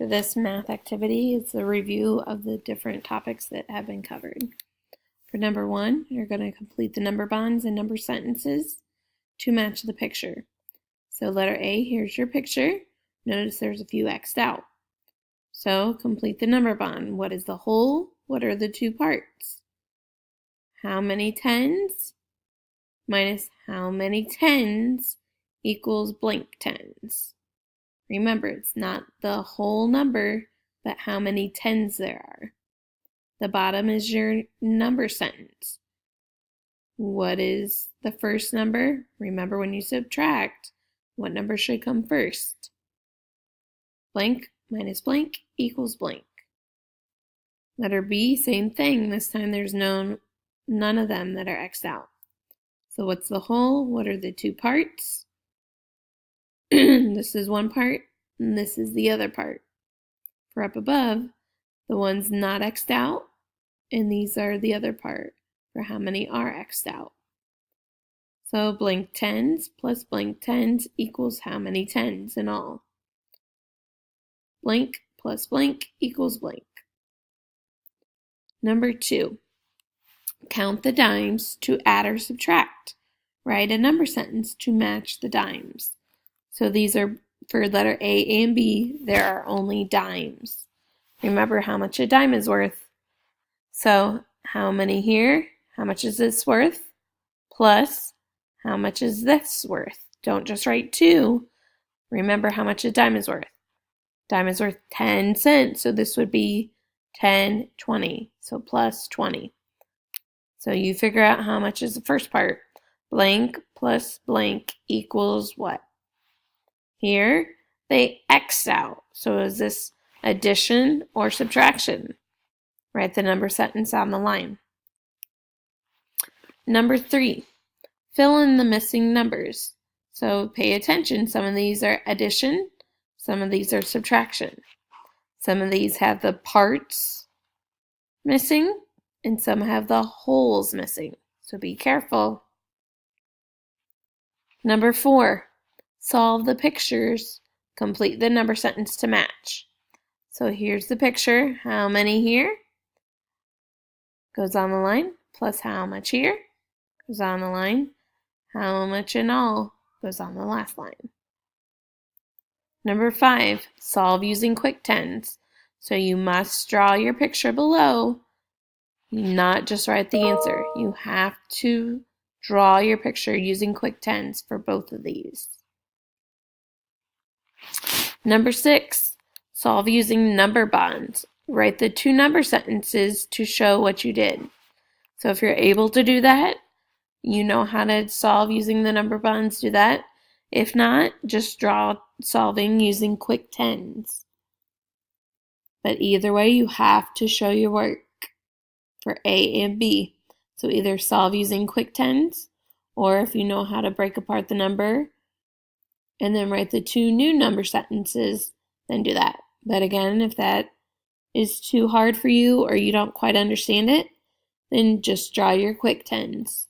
For this math activity, it's a review of the different topics that have been covered. For number 1, you're going to complete the number bonds and number sentences to match the picture. So letter A, here's your picture. Notice there's a few X'd out. So complete the number bond. What is the whole? What are the two parts? How many tens minus how many tens equals blank tens. Remember, it's not the whole number, but how many tens there are. The bottom is your number sentence. What is the first number? Remember, when you subtract, what number should come first? Blank minus blank equals blank. Letter B, same thing. This time there's none of them that are X'd out. So what's the whole? What are the two parts? This is one part, and this is the other part. For up above, the one's not X'd out, and these are the other part for how many are X'd out. So blank tens plus blank tens equals how many tens in all? Blank plus blank equals blank. Number 2, count the dimes to add or subtract. Write a number sentence to match the dimes. So these are for letter A and B, there are only dimes. Remember how much a dime is worth. So how many here? How much is this worth? Plus, how much is this worth? Don't just write 2. Remember how much a dime is worth. Dime is worth 10 cents, so this would be 10, 20. So plus 20. So you figure out how much is the first part. Blank plus blank equals what? Here, they X out. So is this addition or subtraction? Write the number sentence on the line. Number 3, fill in the missing numbers. So pay attention. Some of these are addition. Some of these are subtraction. Some of these have the parts missing, and some have the wholes missing. So be careful. Number 4, solve the pictures. Complete the number sentence to match. So here's the picture. How many here? Goes on the line. Plus how much here? Goes on the line. How much in all? Goes on the last line. Number 5, solve using quick tens. So you must draw your picture below, not just write the answer. You have to draw your picture using quick tens for both of these. Number 6, solve using number bonds. Write the 2 number sentences to show what you did. So if you're able to do that, you know how to solve using the number bonds, do that. If not, just draw solving using quick tens. But either way, you have to show your work for A and B. So either solve using quick tens, or if you know how to break apart the number and then write the 2 new number sentences, then do that. But again, if that is too hard for you or you don't quite understand it, then just draw your quick tens.